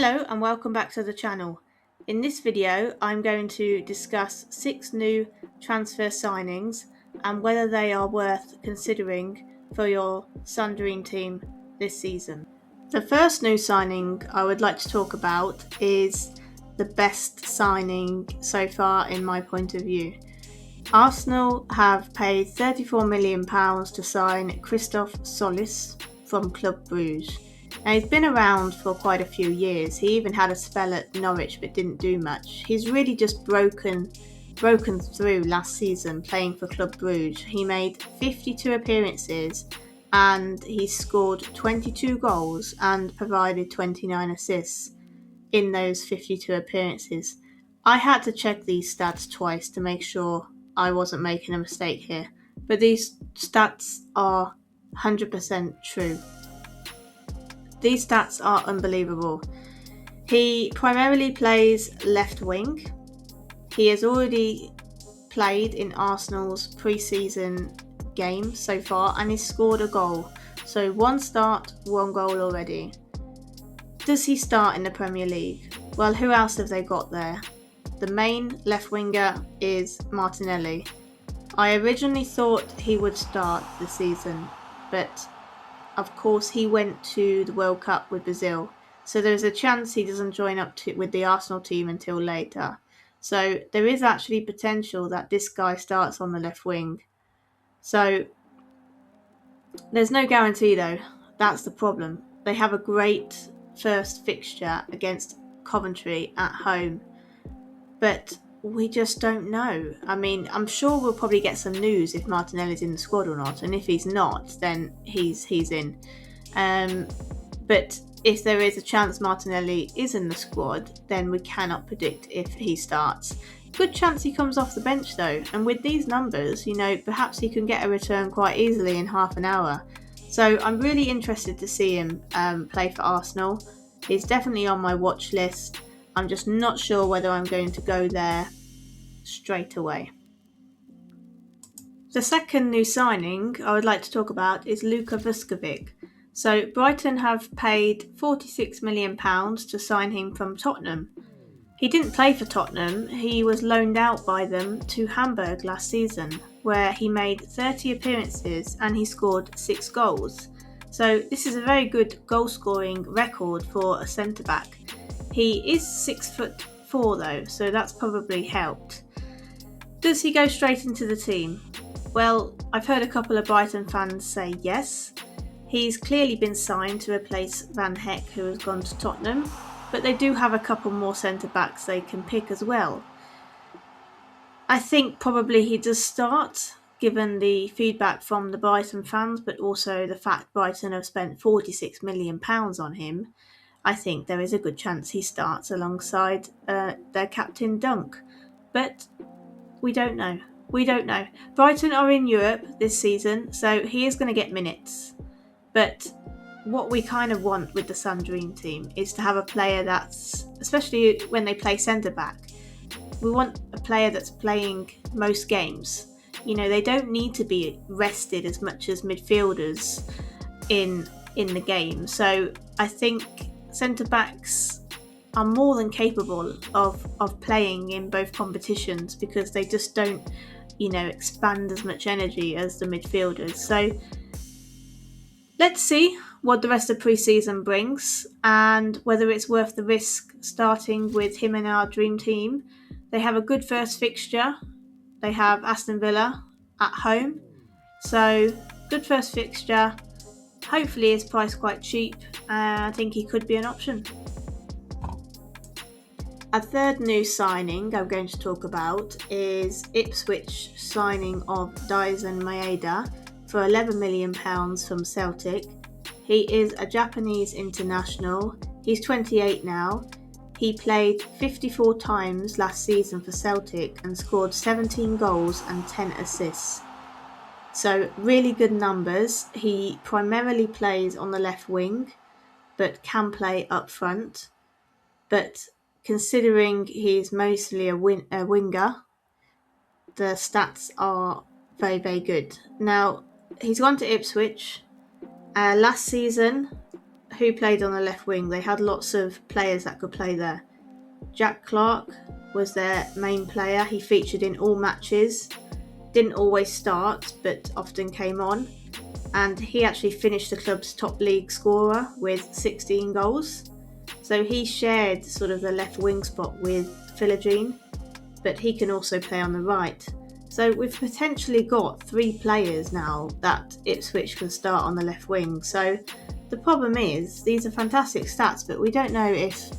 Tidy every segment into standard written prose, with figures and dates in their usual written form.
Hello and welcome back to the channel. In this video I'm going to discuss 6 new transfer signings and whether they are worth considering for your Sun Dream team this season. The first new signing I would like to talk about is the best signing so far in my point of view. Arsenal have paid £34 million to sign Christoph Tzolis from Club Bruges. Now, he's been around for quite a few years. He even had a spell at Norwich but didn't do much. He's really just broken through last season playing for Club Bruges. He made 52 appearances and he scored 22 goals and provided 29 assists in those 52 appearances. I had to check these stats twice to make sure I wasn't making a mistake here, but these stats are 100% true. These stats are unbelievable. He primarily plays left wing. He has already played in Arsenal's pre-season game so far and he's scored a goal. So 1 start, 1 goal already. Does he start in the Premier League? Well, who else have they got there? The main left winger is Martinelli. I originally thought he would start the season, but of course he went to the World Cup with Brazil, so there's a chance he doesn't join up with the Arsenal team until later. So there is actually potential that this guy starts on the left wing. So there's no guarantee though. That's the problem. They have a great first fixture against Coventry at home, but we just don't know. I mean, I'm sure we'll probably get some news if Martinelli's in the squad or not, and if he's not, then he's in. But if there is a chance Martinelli is in the squad, then we cannot predict if he starts. Good chance he comes off the bench though, and with these numbers, perhaps he can get a return quite easily in half an hour. So I'm really interested to see him play for Arsenal. He's definitely on my watch list. I'm just not sure whether I'm going to go there straight away. The second new signing I would like to talk about is Luka Vuskovic. So Brighton have paid £46 million to sign him from Tottenham. He didn't play for Tottenham, he was loaned out by them to Hamburg last season, where he made 30 appearances and he scored 6 goals. So this is a very good goal scoring record for a centre-back. He is 6'4" though, so that's probably helped. Does he go straight into the team? Well, I've heard a couple of Brighton fans say yes. He's clearly been signed to replace Van Heck, who has gone to Tottenham, but they do have a couple more centre-backs they can pick as well. I think probably he does start, given the feedback from the Brighton fans, but also the fact Brighton have spent £46 million on him. I think there is a good chance he starts alongside their captain Dunk. But we don't know. Brighton are in Europe this season, so he is going to get minutes. But what we kind of want with the Sun Dream team is to have a player that's, especially when they play centre-back, we want a player that's playing most games. They don't need to be rested as much as midfielders in the game. So I think centre-backs are more than capable of playing in both competitions because they just don't, expand as much energy as the midfielders. So let's see what the rest of pre-season brings and whether it's worth the risk starting with him in our dream team. They have a good first fixture. They have Aston Villa at home. So good first fixture. Hopefully it's priced quite cheap. I think he could be an option. A third new signing I'm going to talk about is Ipswich signing of Daizen Maeda for £11 million from Celtic. He is a Japanese international. He's 28 now. He played 54 times last season for Celtic and scored 17 goals and 10 assists. So really good numbers. He primarily plays on the left wing, but can play up front. But considering he's mostly a winger, the stats are very, very good. Now, he's gone to Ipswich. Last season, who played on the left wing. They had lots of players that could play there. Jack Clark was their main player. He featured in all matches, didn't always start, but often came on. And he actually finished the club's top league scorer with 16 goals. So he shared sort of the left wing spot with Philogene, but he can also play on the right. So we've potentially got 3 players now that Ipswich can start on the left wing. So the problem is, these are fantastic stats, but we don't know if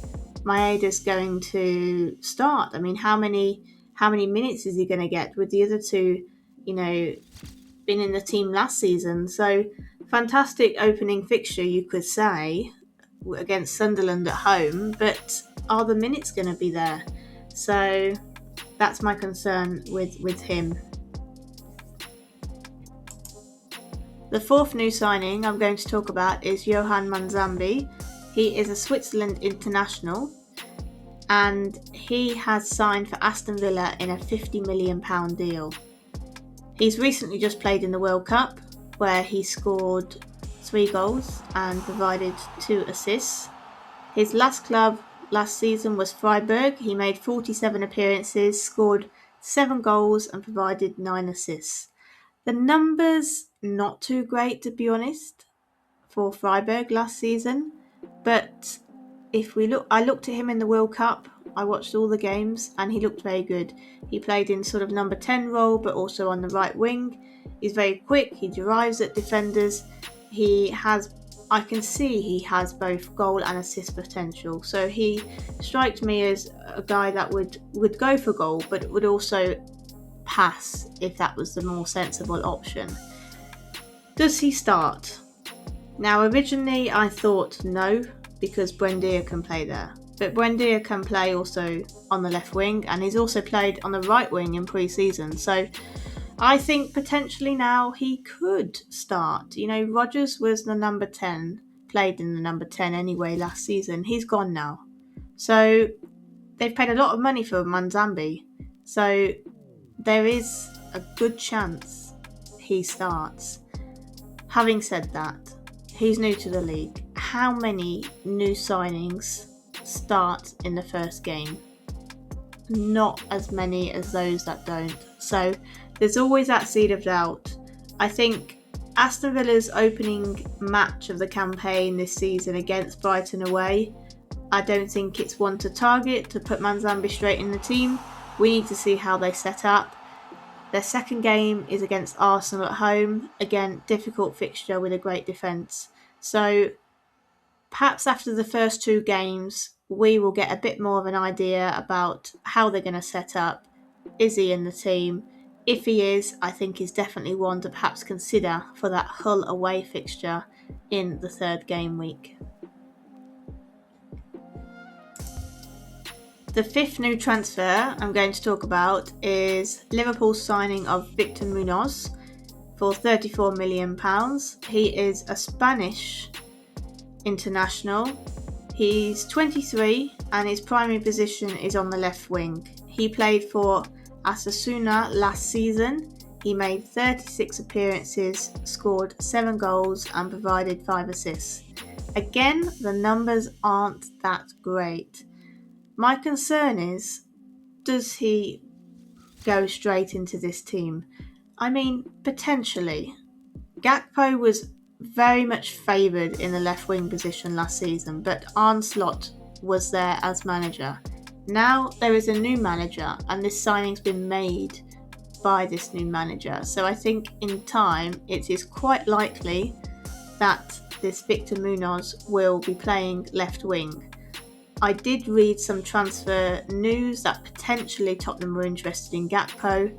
Maeda's going to start. I mean, how many minutes is he going to get with the other two, been in the team last season? So fantastic opening fixture, you could say, against Sunderland at home, but are the minutes going to be there? So that's my concern with him. The 4th new signing I'm going to talk about is Johan Manzambi. He is a Switzerland international, and he has signed for Aston Villa in a £50 million deal. He's recently just played in the World Cup, where he scored 3 goals and provided 2 assists. His last club last season was Freiburg. He made 47 appearances, scored 7 goals and provided 9 assists. The numbers not too great, to be honest, for Freiburg last season, but I looked at him in the World Cup. I watched all the games and he looked very good. He played in sort of number 10 role, but also on the right wing. He's very quick. He drives at defenders. I can see he has both goal and assist potential. So he strikes me as a guy that would go for goal, but would also pass if that was the more sensible option. Does he start? Now, originally I thought no, because Buendia can play there. But Buendia can play also on the left wing, and he's also played on the right wing in pre-season. So I think potentially now he could start. Rodgers was the number 10, played in the number 10 anyway last season. He's gone now. So they've paid a lot of money for Manzambi. So there is a good chance he starts. Having said that, he's new to the league. How many new signings start in the first game? Not as many as those that don't. So there's always that seed of doubt. I think Aston Villa's opening match of the campaign this season against Brighton away, I don't think it's one to target to put Manzambi straight in the team. We need to see how they set up. Their second game is against Arsenal at home. Again, difficult fixture with a great defence. So perhaps after the first 2 games, we will get a bit more of an idea about how they're going to set up. Is he in the team? If he is, I think he's definitely one to perhaps consider for that Hull away fixture in the 3rd game week. The 5th new transfer I'm going to talk about is Liverpool's signing of Victor Munoz for £34 million. He is a Spanish international. He's 23 and his primary position is on the left wing. He played for Osasuna last season. He made 36 appearances, scored 7 goals and provided 5 assists. Again, the numbers aren't that great. My concern is, does he go straight into this team? I mean, potentially. Gakpo was very much favoured in the left wing position last season, but Arne Slot was there as manager. Now there is a new manager and this signing's been made by this new manager. So I think in time it is quite likely that this Victor Munoz will be playing left wing. I did read some transfer news that potentially Tottenham were interested in Gakpo,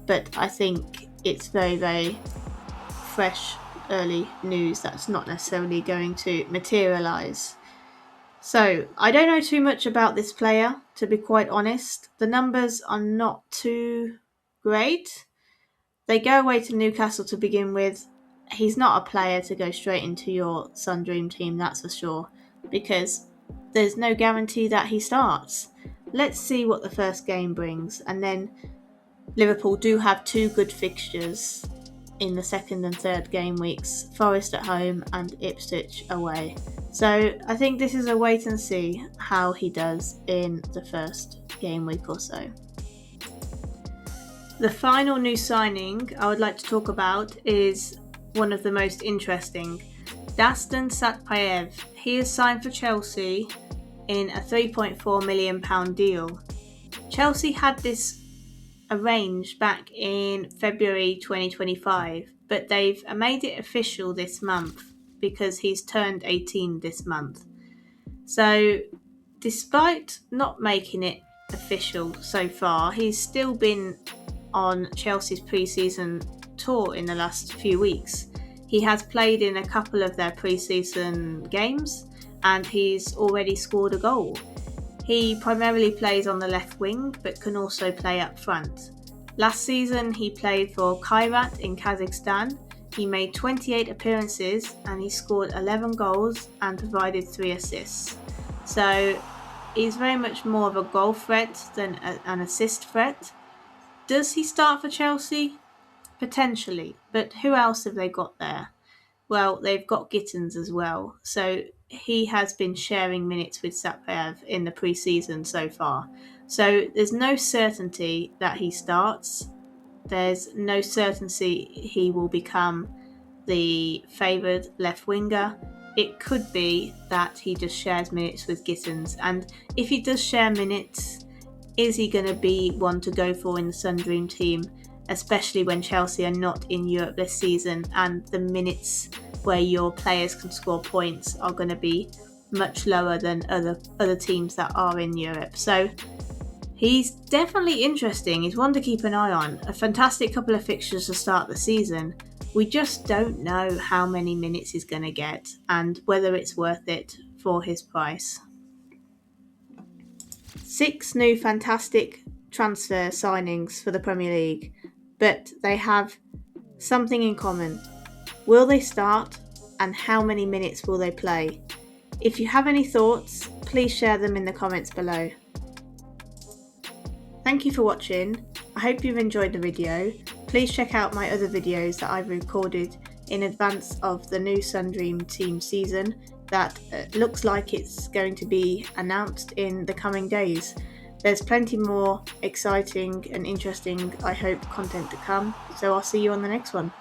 but I think it's very, very fresh, early news that's not necessarily going to materialise. So, I don't know too much about this player, to be quite honest. The numbers are not too great. They go away to Newcastle to begin with. He's not a player to go straight into your Sun Dream team, that's for sure, because there's no guarantee that he starts. Let's see what the first game brings, and then Liverpool do have 2 good fixtures in the second and third game weeks, Forest at home and Ipswich away. So I think this is a wait and see how he does in the first game week or so. The final new signing I would like to talk about is one of the most interesting. Dastan Satpaev. He is signed for Chelsea in a £3.4 million deal. Chelsea had this arranged back in February 2025, but they've made it official this month because he's turned 18 this month. So despite not making it official so far, he's still been on Chelsea's pre-season tour in the last few weeks. He has played in a couple of their pre-season games and he's already scored a goal. He primarily plays on the left wing but can also play up front. Last season he played for Kairat in Kazakhstan. He made 28 appearances and he scored 11 goals and provided 3 assists. So he's very much more of a goal threat than an assist threat. Does he start for Chelsea? Potentially, but who else have they got there? Well, they've got Gittins as well, so he has been sharing minutes with Satpaev in the pre-season so far. So there's no certainty that he starts. There's no certainty he will become the favoured left winger. It could be that he just shares minutes with Gittins, and if he does share minutes, is he going to be one to go for in the Sun Dream team, especially when Chelsea are not in Europe this season and the minutes where your players can score points are going to be much lower than other teams that are in Europe. So he's definitely interesting. He's one to keep an eye on. A fantastic couple of fixtures to start the season. We just don't know how many minutes he's going to get and whether it's worth it for his price. 6 new fantastic transfer signings for the Premier League, but they have something in common. Will they start and how many minutes will they play? If you have any thoughts, please share them in the comments below. Thank you for watching. I hope you've enjoyed the video. Please check out my other videos that I've recorded in advance of the new Sun Dream team season that looks like it's going to be announced in the coming days. There's plenty more exciting and interesting, I hope, content to come, so I'll see you on the next one.